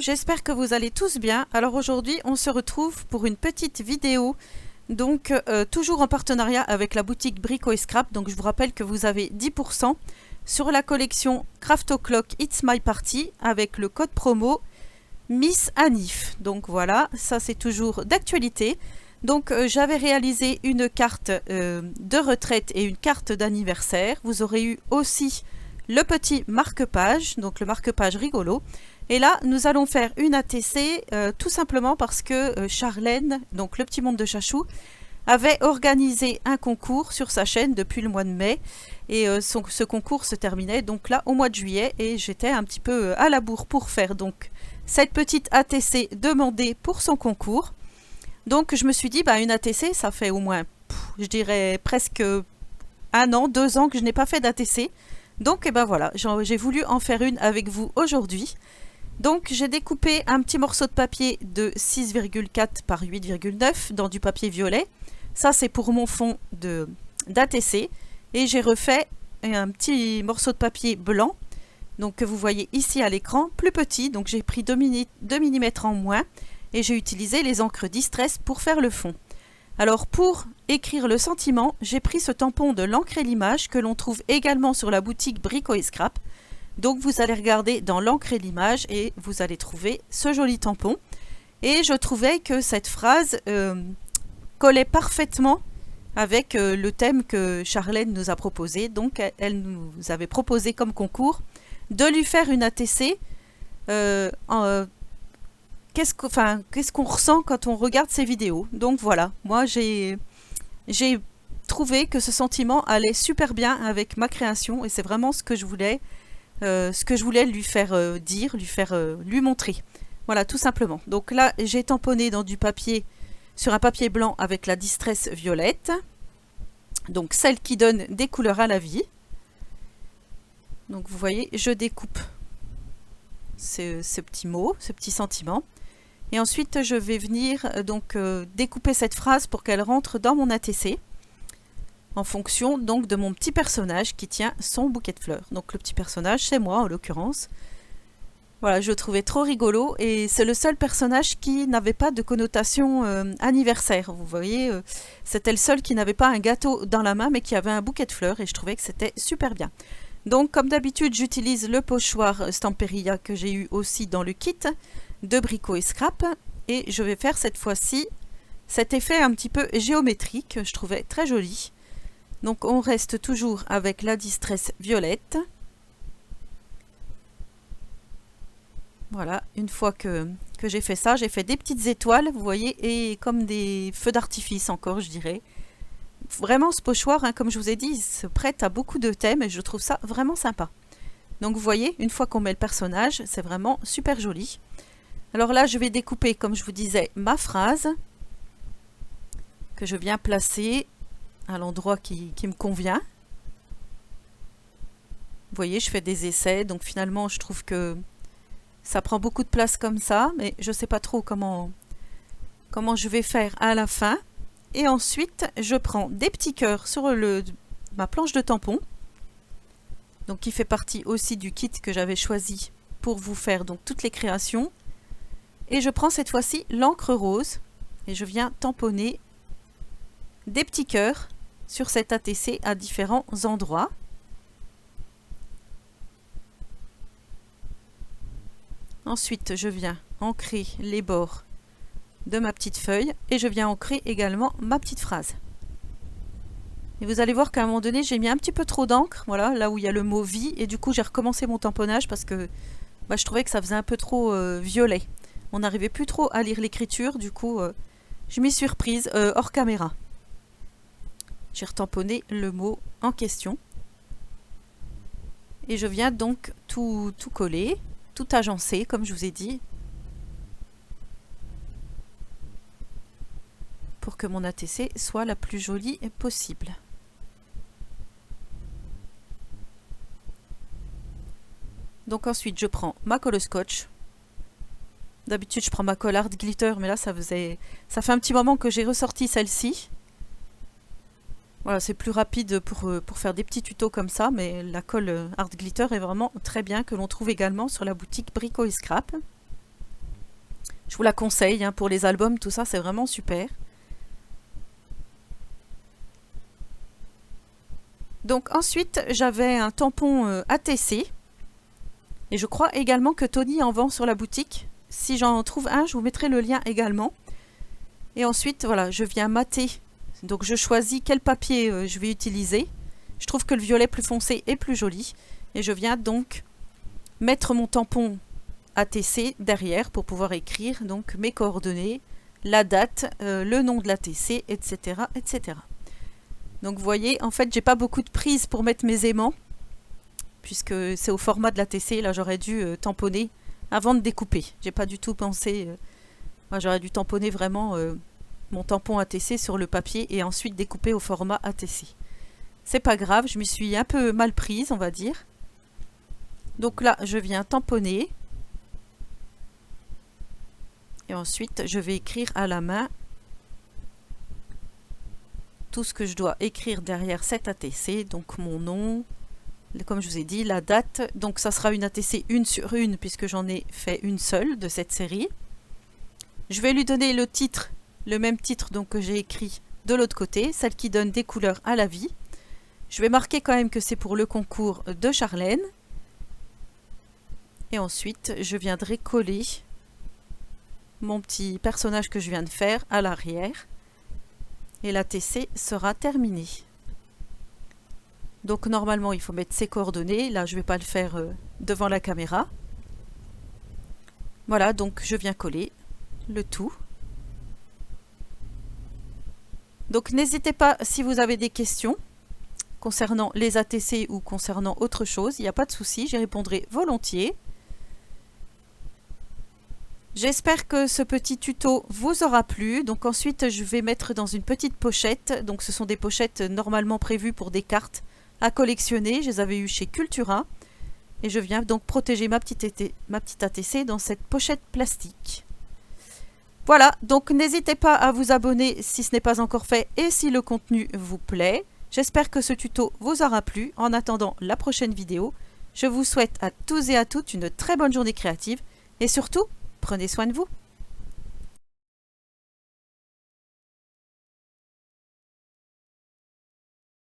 j'espère que vous allez tous bien. Alors aujourd'hui, on se retrouve pour une petite vidéo, donc toujours en partenariat avec la boutique Brico et Scrap. Donc je vous rappelle que vous avez 10% sur la collection Craft O'Clock It's My Party avec le code promo Miss Anif. Donc voilà, ça c'est toujours d'actualité. Donc j'avais réalisé une carte de retraite et une carte d'anniversaire. Vous aurez eu aussi le petit marque-page, donc le marque-page rigolo. Et là, nous allons faire une ATC tout simplement parce que Charlène, donc le petit monde de Chachou, avait organisé un concours sur sa chaîne depuis le mois de mai. Et ce concours se terminait donc là au mois de juillet. Et j'étais un petit peu à la bourre pour faire donc cette petite ATC demandée pour son concours. Donc je me suis dit, une ATC, ça fait au moins, je dirais presque 1 an, 2 ans que je n'ai pas fait d'ATC. Donc voilà, j'ai voulu en faire une avec vous aujourd'hui. Donc j'ai découpé un petit morceau de papier de 6,4 par 8,9 dans du papier violet. Ça c'est pour mon fond d'ATC. Et j'ai refait un petit morceau de papier blanc, donc que vous voyez ici à l'écran, plus petit. Donc j'ai pris 2 mm en moins et j'ai utilisé les encres Distress pour faire le fond. Alors pour écrire le sentiment, j'ai pris ce tampon de l'encre et l'image que l'on trouve également sur la boutique Brico et Scrap. Donc vous allez regarder dans l'encre et l'image et vous allez trouver ce joli tampon. Et je trouvais que cette phrase collait parfaitement avec le thème que Charlène nous a proposé. Donc elle nous avait proposé comme concours de lui faire une ATC. Qu'est-ce qu'on ressent quand on regarde ces vidéos. Donc voilà, moi j'ai trouvé que ce sentiment allait super bien avec ma création et c'est vraiment ce que je voulais lui faire dire, lui montrer. Voilà, tout simplement. Donc là, j'ai tamponné dans du papier, sur un papier blanc avec la Distress violette. Donc celle qui donne des couleurs à la vie. Donc vous voyez, je découpe ce petit mot, ce petit sentiment. Et ensuite, je vais venir découper cette phrase pour qu'elle rentre dans mon ATC. En fonction donc de mon petit personnage qui tient son bouquet de fleurs. Donc le petit personnage, c'est moi en l'occurrence. Voilà, je le trouvais trop rigolo et c'est le seul personnage qui n'avait pas de connotation anniversaire. Vous voyez, c'était le seul qui n'avait pas un gâteau dans la main mais qui avait un bouquet de fleurs et je trouvais que c'était super bien. Donc comme d'habitude, j'utilise le pochoir Stamperia que j'ai eu aussi dans le kit de Brico et Scrap et je vais faire cette fois-ci cet effet un petit peu géométrique que je trouvais très joli. Donc on reste toujours avec la Distress violette. Voilà, une fois que j'ai fait ça, j'ai fait des petites étoiles, vous voyez, et comme des feux d'artifice encore, je dirais. Vraiment ce pochoir, comme je vous ai dit, il se prête à beaucoup de thèmes et je trouve ça vraiment sympa. Donc vous voyez, une fois qu'on met le personnage, c'est vraiment super joli. Alors là, je vais découper, comme je vous disais, ma phrase que je viens placer à l'endroit qui me convient. Vous voyez, je fais des essais, donc finalement je trouve que ça prend beaucoup de place comme ça, mais je ne sais pas trop comment je vais faire à la fin. Et ensuite, je prends des petits cœurs sur ma planche de tampon, donc qui fait partie aussi du kit que j'avais choisi pour vous faire donc toutes les créations. Et je prends cette fois-ci l'encre rose et je viens tamponner des petits cœurs sur cet ATC à différents endroits. Ensuite, je viens ancrer les bords de ma petite feuille et je viens ancrer également ma petite phrase. Et vous allez voir qu'à un moment donné, j'ai mis un petit peu trop d'encre, voilà, là où il y a le mot vie, et du coup j'ai recommencé mon tamponnage parce que je trouvais que ça faisait un peu trop violet. On n'arrivait plus trop à lire l'écriture, du coup je m'y suis reprise hors caméra. J'ai retamponné le mot en question. Et je viens donc tout coller, tout agencer, comme je vous ai dit, pour que mon ATC soit la plus jolie possible. Donc ensuite, je prends ma colle scotch. D'habitude, je prends ma colle Art Glitter, mais là, ça fait un petit moment que j'ai ressorti celle-ci. Voilà, c'est plus rapide pour faire des petits tutos comme ça, mais la colle Art Glitter est vraiment très bien, que l'on trouve également sur la boutique Brico et Scrap. Je vous la conseille hein, pour les albums, tout ça, c'est vraiment super. Donc ensuite, j'avais un tampon ATC. Et je crois également que Tony en vend sur la boutique. Si j'en trouve un, je vous mettrai le lien également. Et ensuite, voilà, je viens mater. Donc je choisis quel papier je vais utiliser. Je trouve que le violet plus foncé est plus joli. Et je viens donc mettre mon tampon ATC derrière pour pouvoir écrire donc mes coordonnées, la date, le nom de l'ATC, etc., etc. Donc vous voyez, en fait, j'ai pas beaucoup de prise pour mettre mes aimants, puisque c'est au format de l'ATC. Là, j'aurais dû tamponner avant de découper. J'ai pas du tout pensé. Moi, j'aurais dû tamponner vraiment mon tampon ATC sur le papier et ensuite découper au format ATC. C'est pas grave, je m'y suis un peu mal prise, on va dire. Donc là, je viens tamponner. Et ensuite, je vais écrire à la main tout ce que je dois écrire derrière cet ATC. Donc mon nom, comme je vous ai dit, la date. Donc ça sera une ATC 1 sur 1 puisque j'en ai fait une seule de cette série. Je vais lui donner le titre, le même titre donc que j'ai écrit de l'autre côté, celle qui donne des couleurs à la vie. Je vais marquer quand même que c'est pour le concours de Charlène. Et ensuite, je viendrai coller mon petit personnage que je viens de faire à l'arrière. Et l'ATC sera terminée. Donc normalement, il faut mettre ses coordonnées. Là, je ne vais pas le faire devant la caméra. Voilà, donc je viens coller le tout. Donc n'hésitez pas si vous avez des questions concernant les ATC ou concernant autre chose. Il n'y a pas de souci, j'y répondrai volontiers. J'espère que ce petit tuto vous aura plu. Donc ensuite, je vais mettre dans une petite pochette. Donc ce sont des pochettes normalement prévues pour des cartes à collectionner. Je les avais eues chez Cultura. Et je viens donc protéger ma petite ATC dans cette pochette plastique. Voilà, donc n'hésitez pas à vous abonner si ce n'est pas encore fait et si le contenu vous plaît. J'espère que ce tuto vous aura plu. En attendant la prochaine vidéo, je vous souhaite à tous et à toutes une très bonne journée créative et surtout, prenez soin de vous.